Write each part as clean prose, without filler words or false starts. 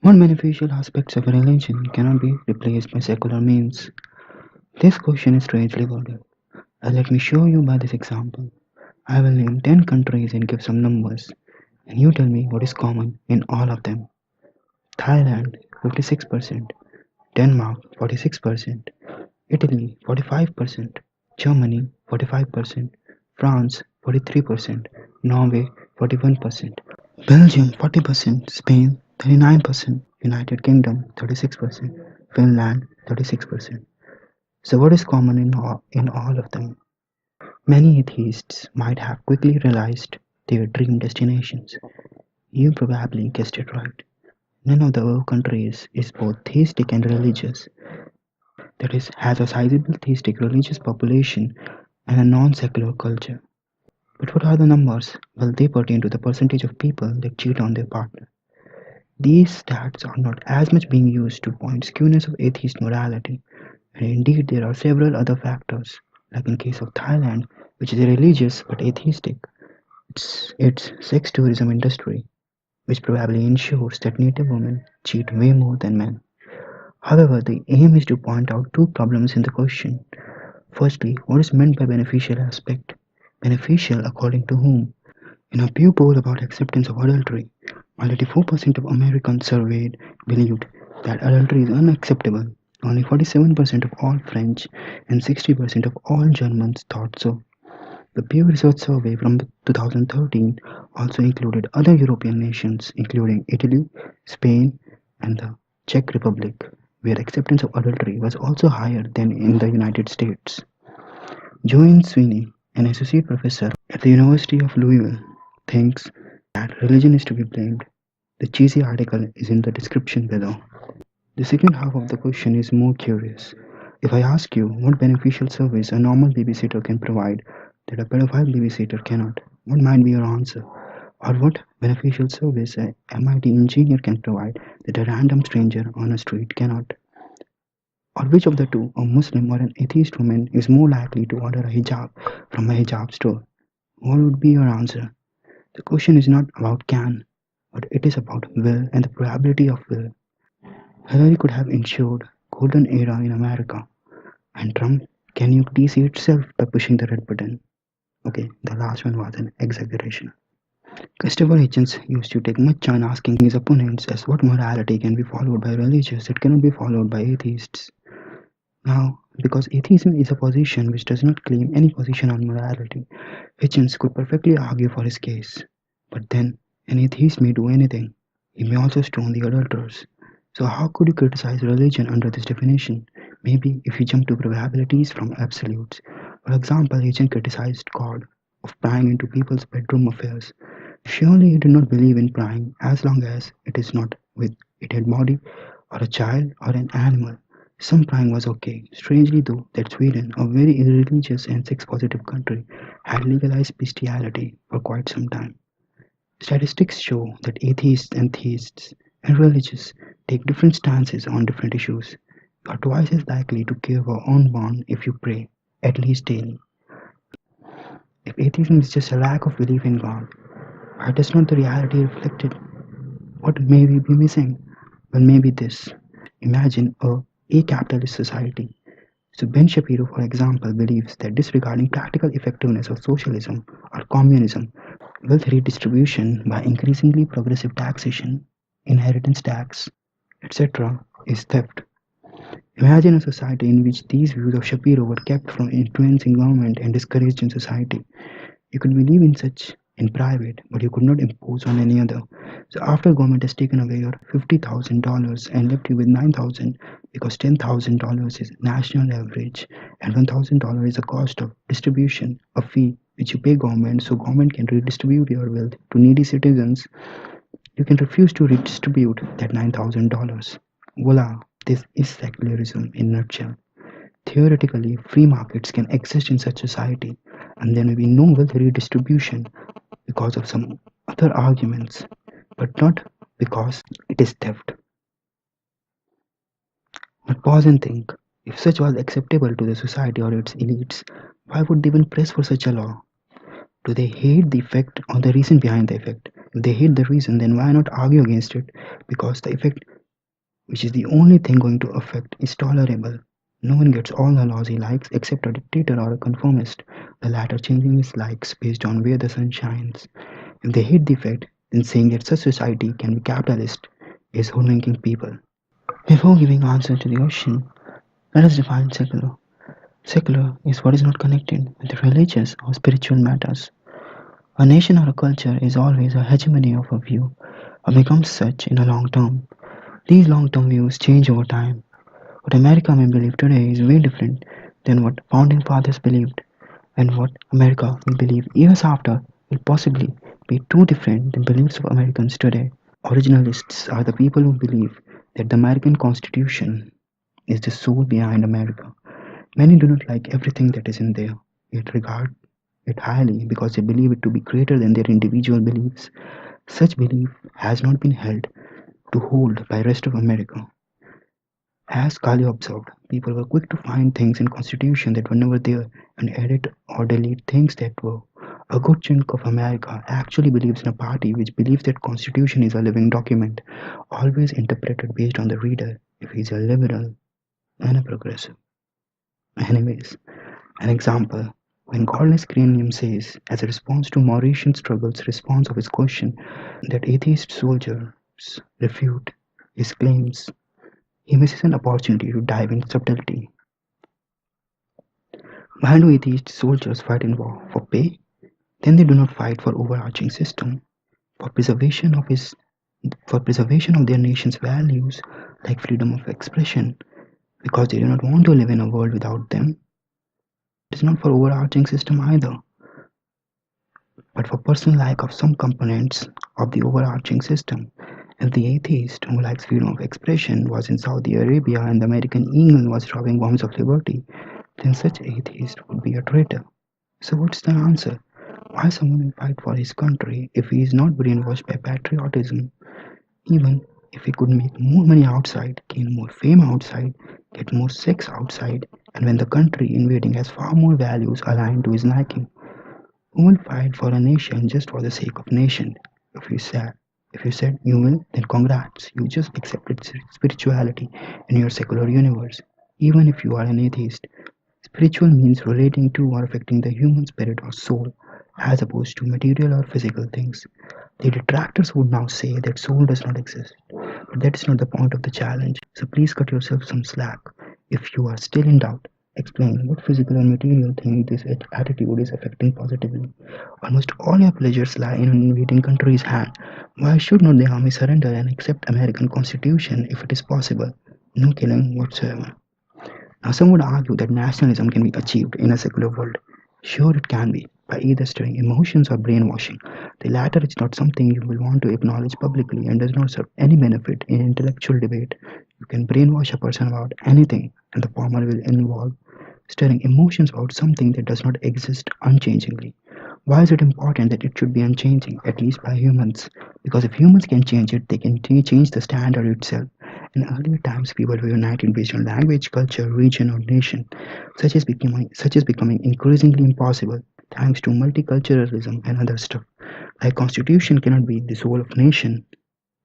What beneficial aspects of a religion cannot be replaced by secular means? This question is strangely worded. Let me show you by this example. I will name 10 countries and give some numbers, and you tell me what is common in all of them. Thailand 56%, Denmark 46%, Italy 45%, Germany 45%, France 43%, Norway 41%, Belgium 40%, Spain 39%, United Kingdom 36%, Finland 36%. So what is common in all of them? Many atheists might have quickly realized their dream destinations. You probably guessed it right. None of the above countries is both theistic and religious, that is, has a sizable theistic religious population and a non-secular culture. But what are the numbers? Well, they pertain to the percentage of people that cheat on their partner. These stats are not as much being used to point skewness of atheist morality, and indeed there are several other factors, like in case of Thailand, which is religious but atheistic. Its sex tourism industry, which probably ensures that native women cheat way more than men. However, the aim is to point out two problems in the question. Firstly, what is meant by beneficial aspect? Beneficial according to whom? In a Pew poll about acceptance of adultery, while 84% of Americans surveyed believed that adultery is unacceptable, only 47% of all French and 60% of all Germans thought so. The Pew Research survey from 2013 also included other European nations, including Italy, Spain, and the Czech Republic, where acceptance of adultery was also higher than in the United States. Joanne Sweeney, an associate professor at the University of Louisville, thinks that religion is to be blamed. The cheesy article is in the description below. The second half of the question is more curious. If I ask you what beneficial service a normal babysitter can provide that a pedophile babysitter cannot, what might be your answer? Or what beneficial service a MIT engineer can provide that a random stranger on a street cannot? Or which of the two, a Muslim or an atheist woman, is more likely to order a hijab from a hijab store? What would be your answer? The question is not about can, but it is about will and the probability of will. Hillary could have ensured golden era in America, and Trump can nuke DC itself by pushing the red button. Okay, the last one was an exaggeration. Christopher Hitchens used to take much time asking his opponents as what morality can be followed by religious that cannot be followed by atheists. Now, because atheism is a position which does not claim any position on morality, Hitchens could perfectly argue for his case. But then, an atheist may do anything. He may also stone the adulterers. So how could you criticize religion under this definition? Maybe if you jump to probabilities from absolutes. For example, Hitchens criticized God of prying into people's bedroom affairs. Surely he did not believe in prying as long as it is not with a dead body or a child or an animal. Some prying was okay. Strangely though, that Sweden, a very irreligious and sex-positive country, had legalized bestiality for quite some time. Statistics show that atheists and theists and religious take different stances on different issues. You are twice as likely to care for unborn if you pray, at least daily. If atheism is just a lack of belief in God, why does not the reality reflect it? What may we be missing? Well, maybe this. Imagine a capitalist society. So Ben Shapiro, for example, believes that disregarding practical effectiveness of socialism or communism, wealth redistribution by increasingly progressive taxation, inheritance tax, etc., is theft. Imagine a society in which these views of Shapiro were kept from influencing government and discouraged in society. You could believe in such in private, but you could not impose on any other. So after government has taken away your $50,000 and left you with 9,000 because $10,000 is national average and $1,000 is the cost of distribution, a fee which you pay government so government can redistribute your wealth to needy citizens, you can refuse to redistribute that $9,000. Voila, this is secularism in a nutshell. Theoretically, free markets can exist in such society, and there may be no wealth redistribution because of some other arguments, but not because it is theft. But pause and think. If such was acceptable to the society or its elites, why would they even press for such a law? Do they hate the effect or the reason behind the effect? If they hate the reason, then why not argue against it? Because the effect which is the only thing going to affect, is tolerable. No one gets all the laws he likes except a dictator or a conformist, the latter changing his likes based on where the sun shines. If they hate the fact, then saying that such society can be capitalist is hoodwinking people. Before giving answer to the question, let us define secular. Secular is what is not connected with religious or spiritual matters. A nation or a culture is always a hegemony of a view or becomes such in the long term. These long term views change over time. What America may believe today is way different than what founding fathers believed, and what America will believe years after will possibly be too different than beliefs of Americans today. Originalists are the people who believe that the American Constitution is the soul behind America. Many do not like everything that is in there, yet regard it highly because they believe it to be greater than their individual beliefs. Such belief has not been held to hold by rest of America. As Kali observed, people were quick to find things in Constitution that were never there and edit or delete things that were. A good chunk of America actually believes in a party which believes that Constitution is a living document, always interpreted based on the reader if he is a liberal and a progressive. Anyways, an example, when Godless Cranium says, as a response to Mauritian struggle's response of his question, that atheist soldiers refute his claims, he misses an opportunity to dive into subtlety. Why do atheist soldiers fight in war? For pay? Then they do not fight for overarching system, for preservation of his for preservation of their nation's values like freedom of expression, because they do not want to live in a world without them. It is not for overarching system either, but for personal like of some components of the overarching system. If the atheist who likes freedom of expression was in Saudi Arabia and the American eagle was dropping bombs of liberty, then such atheist would be a traitor. So what's the answer? Why someone will fight for his country if he is not brainwashed by patriotism? Even if he could make more money outside, gain more fame outside, get more sex outside, and when the country invading has far more values aligned to his liking, who will fight for a nation just for the sake of nation? If you said you will, then congrats, you just accepted spirituality in your secular universe. Even if you are an atheist, spiritual means relating to or affecting the human spirit or soul, as opposed to material or physical things. The detractors would now say that soul does not exist, but that is not the point of the challenge. So please cut yourself some slack. If you are still in doubt, explain what physical and material thing this attitude is affecting positively. Almost all your pleasures lie in an invading country's hand. Why should not the army surrender and accept American Constitution if it is possible? No killing whatsoever. Now, some would argue that nationalism can be achieved in a secular world. Sure, it can be, by either stirring emotions or brainwashing. The latter is not something you will want to acknowledge publicly and does not serve any benefit in intellectual debate. You can brainwash a person about anything, and the former will involve stirring emotions about something that does not exist unchangingly. Why is it important that it should be unchanging, at least by humans? Because if humans can change it, they can change the standard itself. In earlier times, people were united based on language, culture, region, or nation. Such is becoming increasingly impossible thanks to multiculturalism and other stuff. Like constitution cannot be the soul of nation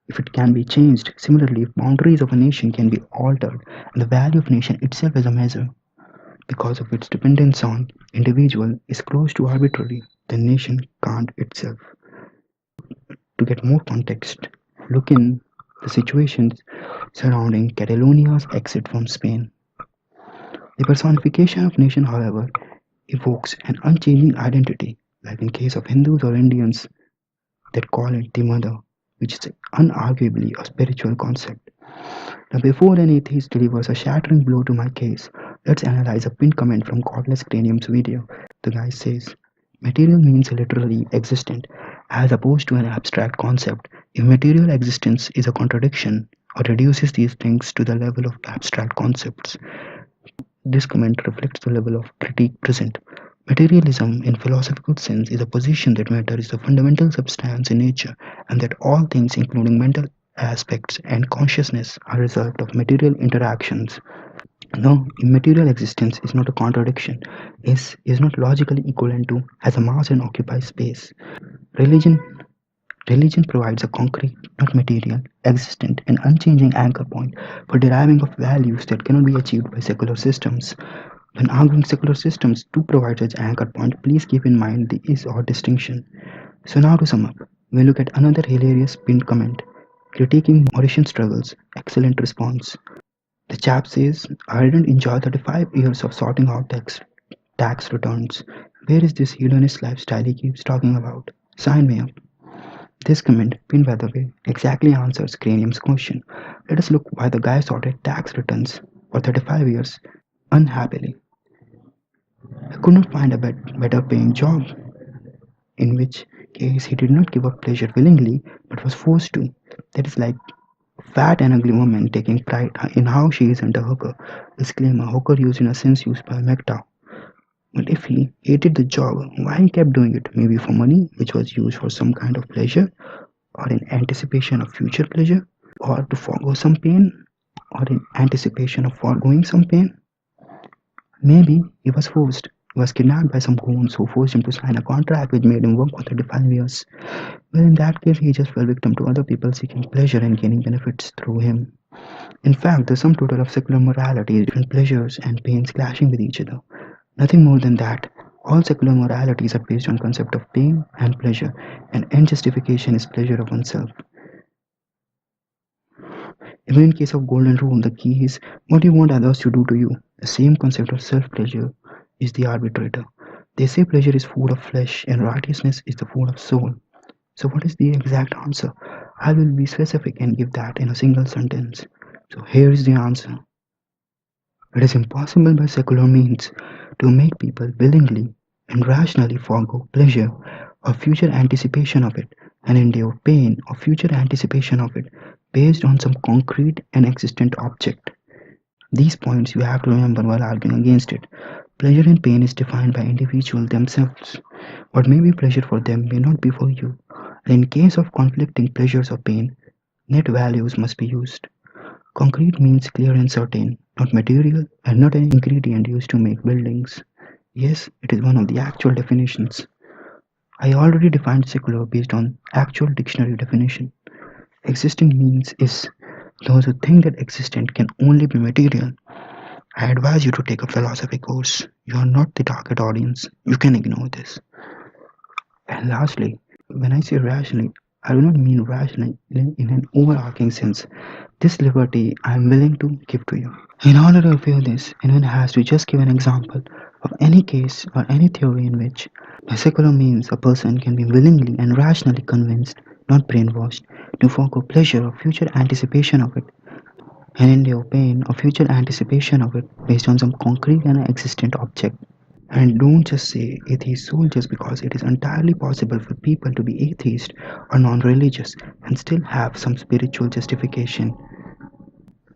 if it can be changed. Similarly, if boundaries of a nation can be altered, and the value of nation itself as a measure because of its dependence on individual is close to arbitrary, then nation can't itself. To get more context, look in the situations surrounding Catalonia's exit from Spain. The personification of nation, however, evokes an unchanging identity, like in case of Hindus or Indians that call it the mother, which is unarguably a spiritual concept. Now, before an atheist delivers a shattering blow to my case, let's analyze a pinned comment from Godless Cranium's video. The guy says, material means literally existent, as opposed to an abstract concept. If material existence is a contradiction or reduces these things to the level of abstract concepts, this comment reflects the level of critique present. Materialism, in philosophical sense, is a position that matter is the fundamental substance in nature, and that all things, including mental aspects and consciousness, are a result of material interactions. No, immaterial existence is not a contradiction, is not logically equivalent to, has a mass and occupies space. Religion Religion provides a concrete, not material, existent, and unchanging anchor point for deriving of values that cannot be achieved by secular systems. When arguing secular systems do provide such anchor point, please keep in mind the is or distinction. So now to sum up, we look at another hilarious pinned comment, critiquing Mauritian struggles, excellent response. The chap says, I didn't enjoy 35 years of sorting out tax returns. Where is this hedonist lifestyle he keeps talking about? Sign me up. This comment, pinned by the way, exactly answers Cranium's question. Let us look why the guy sorted tax returns for 35 years unhappily. I could not find a better paying job, in which case he did not give up pleasure willingly but was forced to. That is like fat and ugly woman taking pride in how she isn't a hooker. Disclaimer, hooker used in a sense used by McDowell. But if he hated the job, why he kept doing it? Maybe for money, which was used for some kind of pleasure, or in anticipation of future pleasure, or to forego some pain, or in anticipation of foregoing some pain. Maybe he was forced. He was kidnapped by some goons who forced him to sign a contract which made him work for 35 years. Well, in that case, he just fell victim to other people seeking pleasure and gaining benefits through him. In fact, the sum total of secular morality is different pleasures and pains clashing with each other. Nothing more than that. All secular moralities are based on concept of pain and pleasure, and end justification is pleasure of oneself. Even in case of golden rule, the key is what you want others to do to you. The same concept of self-pleasure is the arbitrator. They say pleasure is food of flesh and righteousness is the food of soul. So what is the exact answer? I will be specific and give that in a single sentence. So here is the answer. It is impossible by secular means to make people willingly and rationally forego pleasure or future anticipation of it and endure pain or future anticipation of it based on some concrete and existent object. These points you have to remember while arguing against it. Pleasure and pain is defined by individuals themselves. What may be pleasure for them may not be for you. And in case of conflicting pleasures or pain, net values must be used. Concrete means clear and certain, not material and not an ingredient used to make buildings. Yes, it is one of the actual definitions. I already defined secular based on actual dictionary definition. Existing means is those who think that existent can only be material. I advise you to take a philosophy course. You are not the target audience. You can ignore this. And lastly, when I say rationally, I do not mean rationally in an overarching sense. This liberty I am willing to give to you. In order to view this, anyone has to just give an example of any case or any theory in which, by secular means, a person can be willingly and rationally convinced, not brainwashed, to forego pleasure or future anticipation of it, and endure pain or future anticipation of it based on some concrete and existent object. And don't just say atheist soul just because it is entirely possible for people to be atheist or non religious and still have some spiritual justification.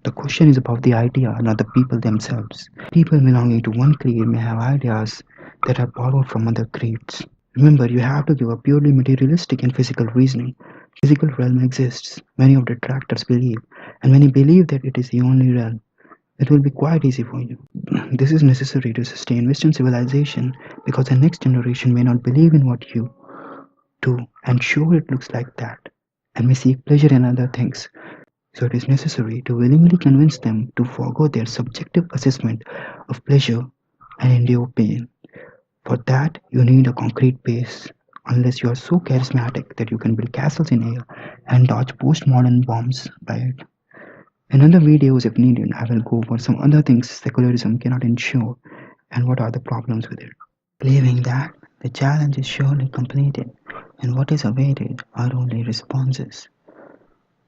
The question is about the idea, not the people themselves. People belonging to one creed may have ideas that are borrowed from other creeds. Remember, you have to give a purely materialistic and physical reasoning. Physical realm exists, many of the detractors believe, and when you believe that it is the only realm, it will be quite easy for you. This is necessary to sustain Western civilization because the next generation may not believe in what you do, and sure it looks like that, and may seek pleasure in other things. So it is necessary to willingly convince them to forego their subjective assessment of pleasure and endure pain. For that, you need a concrete base. Unless you are so charismatic that you can build castles in air and dodge postmodern bombs by it. In other videos, if needed, I will go over some other things secularism cannot ensure and what are the problems with it. Believing that the challenge is surely completed and what is awaited are only responses.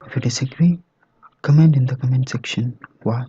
If you disagree, comment in the comment section why.